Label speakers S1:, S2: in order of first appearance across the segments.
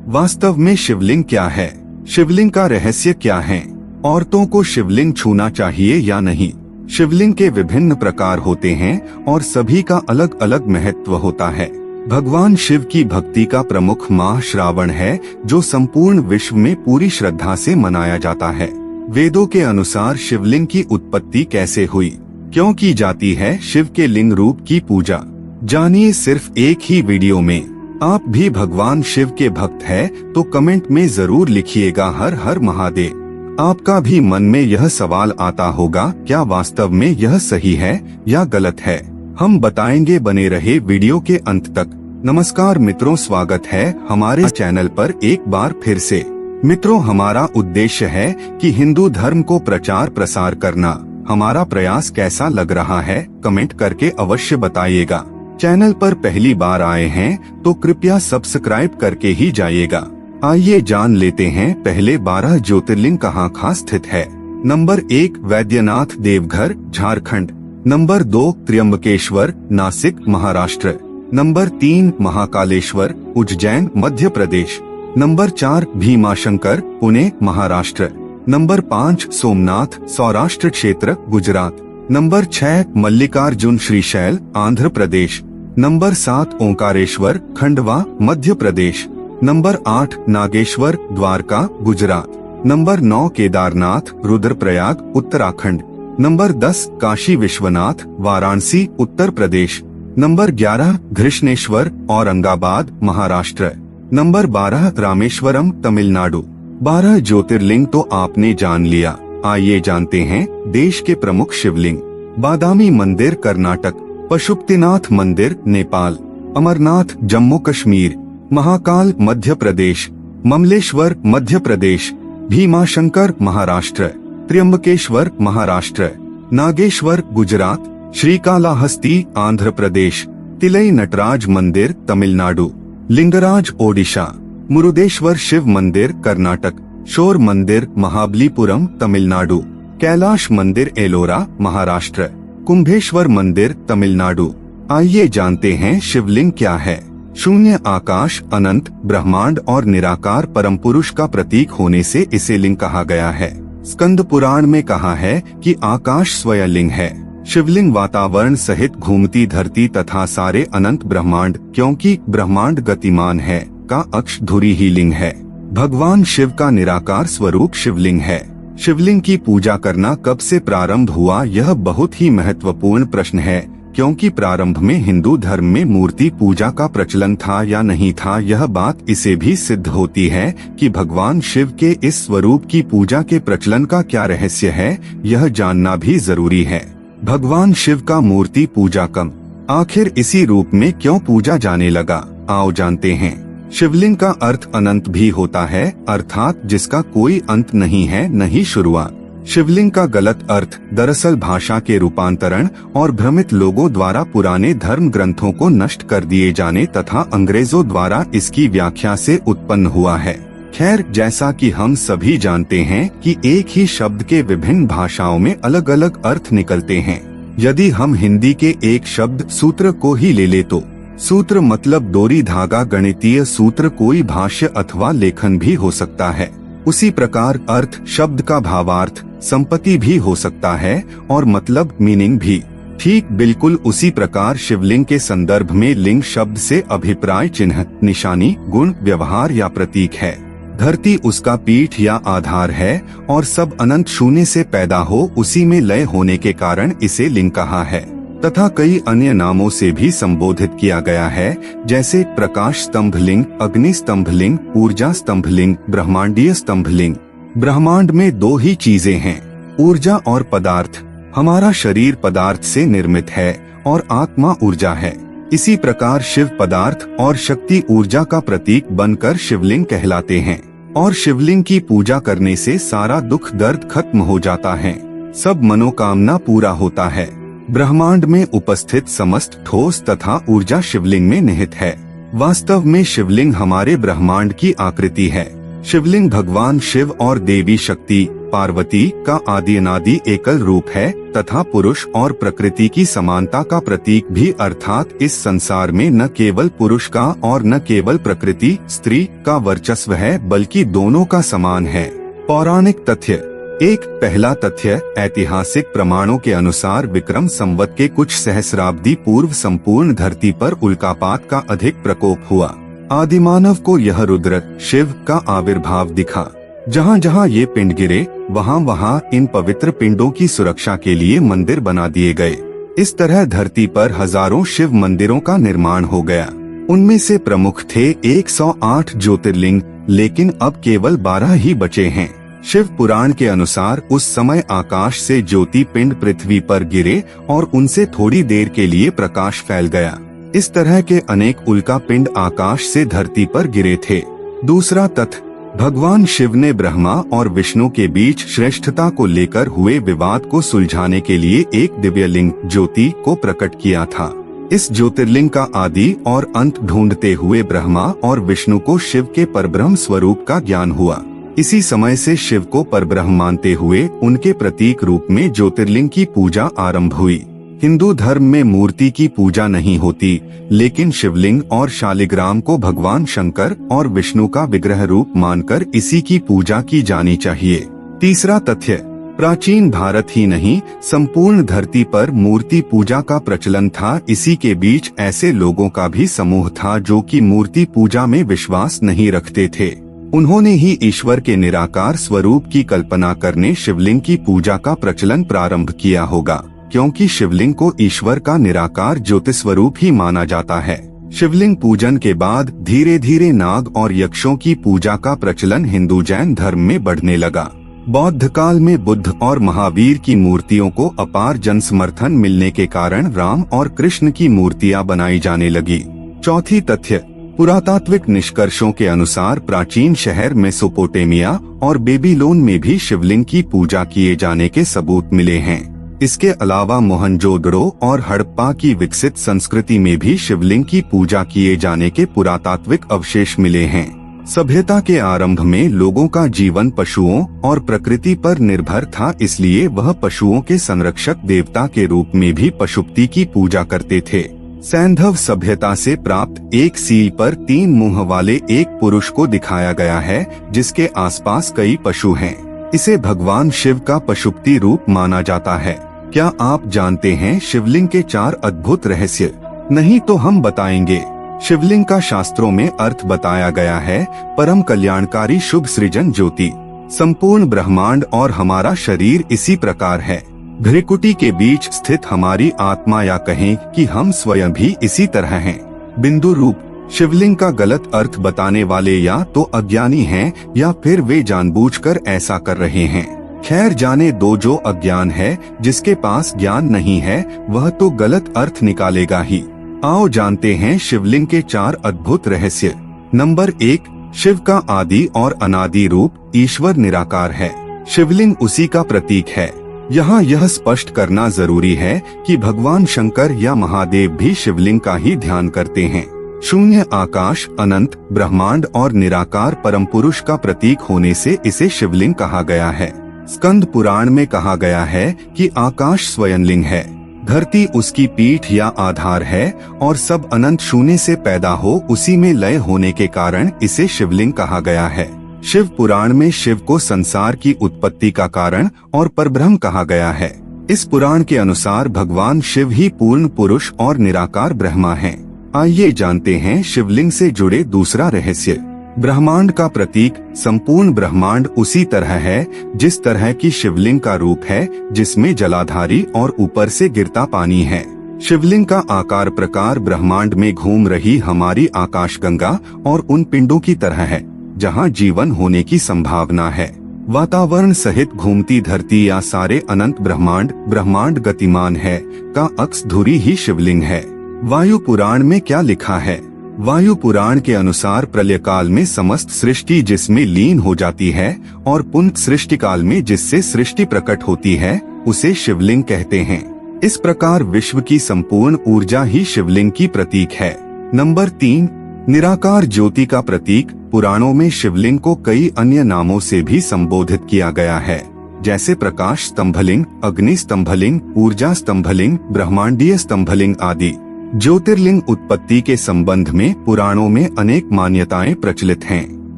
S1: वास्तव में शिवलिंग क्या है? शिवलिंग का रहस्य क्या है? औरतों को शिवलिंग छूना चाहिए या नहीं? शिवलिंग के विभिन्न प्रकार होते हैं और सभी का अलग अलग महत्व होता है। भगवान शिव की भक्ति का प्रमुख माह श्रावण है, जो संपूर्ण विश्व में पूरी श्रद्धा से मनाया जाता है। वेदों के अनुसार शिवलिंग की उत्पत्ति कैसे हुई, क्यों की जाती है शिव के लिंग रूप की पूजा, जानिए सिर्फ एक ही वीडियो में। आप भी भगवान शिव के भक्त है तो कमेंट में जरूर लिखिएगा हर हर महादेव। आपका भी मन में यह सवाल आता होगा, क्या वास्तव में यह सही है या गलत है? हम बताएंगे, बने रहे वीडियो के अंत तक। नमस्कार मित्रों, स्वागत है हमारे चैनल पर एक बार फिर से। मित्रों, हमारा उद्देश्य है कि हिंदू धर्म को प्रचार प्रसार करना। हमारा प्रयास कैसा लग रहा है कमेंट करके अवश्य बताइएगा। चैनल पर पहली बार आए हैं तो कृपया सब्सक्राइब करके ही जाइएगा। आइए जान लेते हैं पहले 12 ज्योतिर्लिंग कहाँ स्थित है। Number 1 Vaidyanath Deoghar Jharkhand. Number 2 Trimbakeshwar Nashik Maharashtra. Number 3 Mahakaleshwar Ujjain Madhya Pradesh. Number 4 Bhimashankar Pune Maharashtra. Number 5 Somnath Saurashtra क्षेत्र Gujarat. Number 6 Mallikarjun Srisailam Andhra Pradesh. Number 7 Omkareshwar Khandwa Madhya Pradesh. Number 8 Nageshwar Dwarka Gujarat. Number 9 Kedarnath Rudraprayag Uttarakhand. Number 10 Kashi Vishwanath Varanasi Uttar Pradesh. Number 11 Grishneshwar Aurangabad Maharashtra. Number 12 Rameswaram Tamil Nadu. 12 ज्योतिर्लिंग तो आपने जान लिया। आइए जानते हैं देश के प्रमुख शिवलिंग। बादामी मंदिर कर्नाटक, पशुपतिनाथ मंदिर नेपाल, अमरनाथ जम्मू कश्मीर, महाकाल मध्य प्रदेश, ममलेश्वर मध्य प्रदेश, भीमाशंकर महाराष्ट्र, त्र्यंबकेश्वर महाराष्ट्र, नागेश्वर गुजरात, श्रीकालाहस्ती आंध्र प्रदेश, तिलई नटराज मंदिर तमिलनाडु, लिंगराज ओडिशा, मुरुदेश्वर शिव मंदिर कर्नाटक, शोर मंदिर महाबलीपुरम तमिलनाडु, कैलाश मंदिर एलोरा महाराष्ट्र, कुंभेश्वर मंदिर तमिलनाडु। आइए जानते हैं शिवलिंग क्या है। शून्य आकाश, अनंत ब्रह्मांड और निराकार परम पुरुष का प्रतीक होने से इसे लिंग कहा गया है। स्कंद पुराण में कहा है कि आकाश स्वयं लिंग है। शिवलिंग वातावरण सहित घूमती धरती तथा सारे अनंत ब्रह्मांड, क्योंकि ब्रह्मांड गतिमान है, का अक्ष धुरी ही लिंग है। भगवान शिव का निराकार स्वरूप शिवलिंग है। शिवलिंग की पूजा करना कब से प्रारंभ हुआ, यह बहुत ही महत्वपूर्ण प्रश्न है, क्योंकि प्रारंभ में हिंदू धर्म में मूर्ति पूजा का प्रचलन था या नहीं था, यह बात इसे भी सिद्ध होती है कि भगवान शिव के इस स्वरूप की पूजा के प्रचलन का क्या रहस्य है, यह जानना भी जरूरी है। भगवान शिव का मूर्ति पूजा कम, आखिर इसी रूप में क्यों पूजा जाने लगा, आओ जानते हैं। शिवलिंग का अर्थ अनंत भी होता है, अर्थात जिसका कोई अंत नहीं है न ही शुरुआत। शिवलिंग का गलत अर्थ दरअसल भाषा के रूपांतरण और भ्रमित लोगों द्वारा पुराने धर्म ग्रंथों को नष्ट कर दिए जाने तथा अंग्रेजों द्वारा इसकी व्याख्या से उत्पन्न हुआ है। खैर, जैसा कि हम सभी जानते हैं कि एक ही शब्द के विभिन्न भाषाओं में अलग अलग अर्थ निकलते हैं। यदि हम हिंदी के एक शब्द सूत्र को ही ले ले तो सूत्र मतलब डोरी धागा, गणितीय सूत्र कोई भाष्य अथवा लेखन भी हो सकता है। उसी प्रकार अर्थ शब्द का भावार्थ संपत्ति भी हो सकता है और मतलब मीनिंग भी। ठीक बिल्कुल उसी प्रकार शिवलिंग के संदर्भ में लिंग शब्द से अभिप्राय चिन्ह, निशानी, गुण, व्यवहार या प्रतीक है। धरती उसका पीठ या आधार है और सब अनंत शून्य से पैदा हो उसी में लय होने के कारण इसे लिंग कहा है, तथा कई अन्य नामों से भी संबोधित किया गया है, जैसे प्रकाश स्तंभ लिंग, अग्नि स्तंभ लिंग, ऊर्जा स्तंभ लिंग, ब्रह्मांडीय स्तंभ लिंग। ब्रह्मांड में दो ही चीजें हैं, ऊर्जा और पदार्थ। हमारा शरीर पदार्थ से निर्मित है और आत्मा ऊर्जा है। इसी प्रकार शिव पदार्थ और शक्ति ऊर्जा का प्रतीक बनकर शिवलिंग कहलाते हैं और शिवलिंग की पूजा करने से सारा दुख दर्द खत्म हो जाता है, सब मनोकामना पूरा होता है। ब्रह्मांड में उपस्थित समस्त ठोस तथा ऊर्जा शिवलिंग में निहित है। वास्तव में शिवलिंग हमारे ब्रह्मांड की आकृति है। शिवलिंग भगवान शिव और देवी शक्ति पार्वती का आदि अनादि एकल रूप है तथा पुरुष और प्रकृति की समानता का प्रतीक भी, अर्थात इस संसार में न केवल पुरुष का और न केवल प्रकृति स्त्री का वर्चस्व है बल्कि दोनों का समान है। पौराणिक तथ्य। एक पहला तथ्य, ऐतिहासिक प्रमाणों के अनुसार विक्रम संवत के कुछ सहस्राब्दी पूर्व संपूर्ण धरती पर उल्कापात का अधिक प्रकोप हुआ। आदिमानव को यह रुद्र शिव का आविर्भाव दिखा। जहाँ जहाँ ये पिंड गिरे वहाँ वहाँ इन पवित्र पिंडों की सुरक्षा के लिए मंदिर बना दिए गए। इस तरह धरती पर हजारों शिव मंदिरों का निर्माण हो गया। उनमें से प्रमुख थे 108 ज्योतिर्लिंग, लेकिन अब केवल 12 ही बचे हैं। शिव पुराण के अनुसार उस समय आकाश से ज्योति पिंड पृथ्वी पर गिरे और उनसे थोड़ी देर के लिए प्रकाश फैल गया। इस तरह के अनेक उल्का पिंड आकाश से धरती पर गिरे थे। दूसरा तथ्य, भगवान शिव ने ब्रह्मा और विष्णु के बीच श्रेष्ठता को लेकर हुए विवाद को सुलझाने के लिए एक दिव्यलिंग ज्योति को प्रकट किया था। इस ज्योतिर्लिंग का आदि और अंत ढूंढते हुए ब्रह्मा और विष्णु को शिव के परब्रह्म स्वरूप का ज्ञान हुआ। इसी समय से शिव को परब्रह्म मानते हुए उनके प्रतीक रूप में ज्योतिर्लिंग की पूजा आरंभ हुई। हिंदू धर्म में मूर्ति की पूजा नहीं होती, लेकिन शिवलिंग और शालिग्राम को भगवान शंकर और विष्णु का विग्रह रूप मानकर इसी की पूजा की जानी चाहिए। तीसरा तथ्य, प्राचीन भारत ही नहीं संपूर्ण धरती पर मूर्ति पूजा का प्रचलन था। इसी के बीच ऐसे लोगों का भी समूह था जो कि मूर्ति पूजा में विश्वास नहीं रखते थे। उन्होंने ही ईश्वर के निराकार स्वरूप की कल्पना करने शिवलिंग की पूजा का प्रचलन प्रारंभ किया होगा, क्योंकि शिवलिंग को ईश्वर का निराकार ज्योति स्वरूप ही माना जाता है। शिवलिंग पूजन के बाद धीरे धीरे नाग और यक्षों की पूजा का प्रचलन हिंदू जैन धर्म में बढ़ने लगा। बौद्ध काल में बुद्ध और महावीर की मूर्तियों को अपार जन समर्थन मिलने के कारण राम और कृष्ण की मूर्तियां बनाई जाने लगी। चौथी तथ्य, पुरातात्विक निष्कर्षों के अनुसार प्राचीन शहर मेसोपोटामिया और बेबीलोन में भी शिवलिंग की पूजा किए जाने के सबूत मिले हैं। इसके अलावा मोहनजोदड़ो और हड़प्पा की विकसित संस्कृति में भी शिवलिंग की पूजा किए जाने के पुरातात्विक अवशेष मिले हैं। सभ्यता के आरंभ में लोगों का जीवन पशुओं और प्रकृति पर निर्भर था, इसलिए वह पशुओं के संरक्षक देवता के रूप में भी पशुपति की पूजा करते थे। सैंधव सभ्यता से प्राप्त एक सील पर 3 मुंह वाले एक पुरुष को दिखाया गया है, जिसके आसपास कई पशु हैं। इसे भगवान शिव का पशुपति रूप माना जाता है। क्या आप जानते हैं शिवलिंग के 4 अद्भुत रहस्य? नहीं तो हम बताएंगे। शिवलिंग का शास्त्रों में अर्थ बताया गया है, परम कल्याणकारी शुभ सृजन ज्योति। संपूर्ण ब्रह्मांड और हमारा शरीर इसी प्रकार है। भ्रिकुटी के बीच स्थित हमारी आत्मा, या कहें कि हम स्वयं भी इसी तरह हैं। बिंदु रूप शिवलिंग का गलत अर्थ बताने वाले या तो अज्ञानी हैं या फिर वे जानबूझकर ऐसा कर रहे हैं। खैर जाने दो, जो अज्ञान है, जिसके पास ज्ञान नहीं है, वह तो गलत अर्थ निकालेगा ही। आओ जानते हैं शिवलिंग के 4 अद्भुत रहस्य। नंबर 1, शिव का आदि और अनादि रूप ईश्वर निराकार है। शिवलिंग उसी का प्रतीक है। यहाँ यह स्पष्ट करना जरूरी है कि भगवान शंकर या महादेव भी शिवलिंग का ही ध्यान करते हैं। शून्य आकाश, अनंत ब्रह्मांड और निराकार परम पुरुष का प्रतीक होने से इसे शिवलिंग कहा गया है। स्कंद पुराण में कहा गया है कि आकाश स्वयंलिंग है, धरती उसकी पीठ या आधार है और सब अनंत शून्य से पैदा हो उसी में लय होने के कारण इसे शिवलिंग कहा गया है। शिव पुराण में शिव को संसार की उत्पत्ति का कारण और परब्रह्म कहा गया है। इस पुराण के अनुसार भगवान शिव ही पूर्ण पुरुष और निराकार ब्रह्मा हैं। आइए जानते हैं शिवलिंग से जुड़े दूसरा रहस्य। ब्रह्मांड का प्रतीक संपूर्ण ब्रह्मांड उसी तरह है जिस तरह की शिवलिंग का रूप है, जिसमें जलाधारी और ऊपर से गिरता पानी है। शिवलिंग का आकार प्रकार ब्रह्मांड में घूम रही हमारी आकाशगंगा और उन पिंडों की तरह है जहाँ जीवन होने की संभावना है। वातावरण सहित घूमती धरती या सारे अनंत ब्रह्मांड गतिमान है का अक्स धुरी ही शिवलिंग है। वायु पुराण में क्या लिखा है? वायु पुराण के अनुसार प्रलय काल में समस्त सृष्टि जिसमें लीन हो जाती है और पुनः सृष्टि काल में जिससे सृष्टि प्रकट होती है उसे शिवलिंग कहते हैं। इस प्रकार विश्व की संपूर्ण ऊर्जा ही शिवलिंग की प्रतीक है। नंबर 3, निराकार ज्योति का प्रतीक। पुराणों में शिवलिंग को कई अन्य नामों से भी संबोधित किया गया है। जैसे प्रकाश स्तंभलिंग, अग्नि स्तंभलिंग, ऊर्जा स्तंभलिंग, ब्रह्मांडीय स्तंभलिंग आदि। ज्योतिर्लिंग उत्पत्ति के संबंध में पुराणों में अनेक मान्यताएं प्रचलित हैं।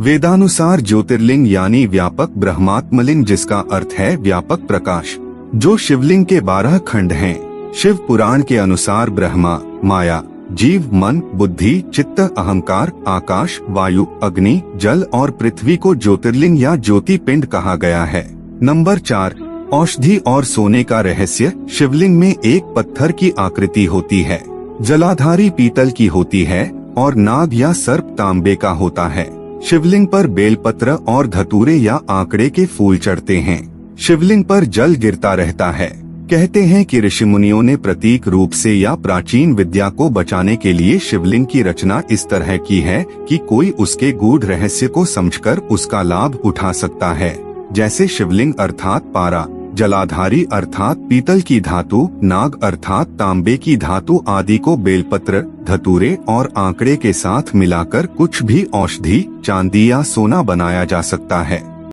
S1: वेदानुसार ज्योतिर्लिंग यानी व्यापक ब्रह्मात्मलिंग, जिसका अर्थ है व्यापक प्रकाश, जो शिवलिंग के 12 खंड हैं। शिव पुराण के अनुसार ब्रह्मा, माया, जीव, मन, बुद्धि, चित्त, अहंकार, आकाश, वायु, अग्नि, जल और पृथ्वी को ज्योतिर्लिंग या ज्योति पिंड कहा गया है। नंबर 4, औषधि और सोने का रहस्य। शिवलिंग में एक पत्थर की आकृति होती है, जलाधारी पीतल की होती है और नाग या सर्प तांबे का होता है। शिवलिंग पर बेलपत्र और धतूरे या आंकड़े के फूल चढ़ते हैं। शिवलिंग पर जल गिरता रहता है। कहते हैं कि ऋषि मुनियों ने प्रतीक रूप से या प्राचीन विद्या को बचाने के लिए शिवलिंग की रचना इस तरह की है कि कोई उसके गूढ़ रहस्य को समझकर उसका लाभ उठा सकता है। जैसे शिवलिंग अर्थात पारा, जलाधारी अर्थात पीतल की धातु, नाग अर्थात तांबे की धातु आदि को बेलपत्र, धतूरे और आंकड़े के साथ मिलाकर कुछ भी औषधि, चांदी या सोना बनाया जा सकता है।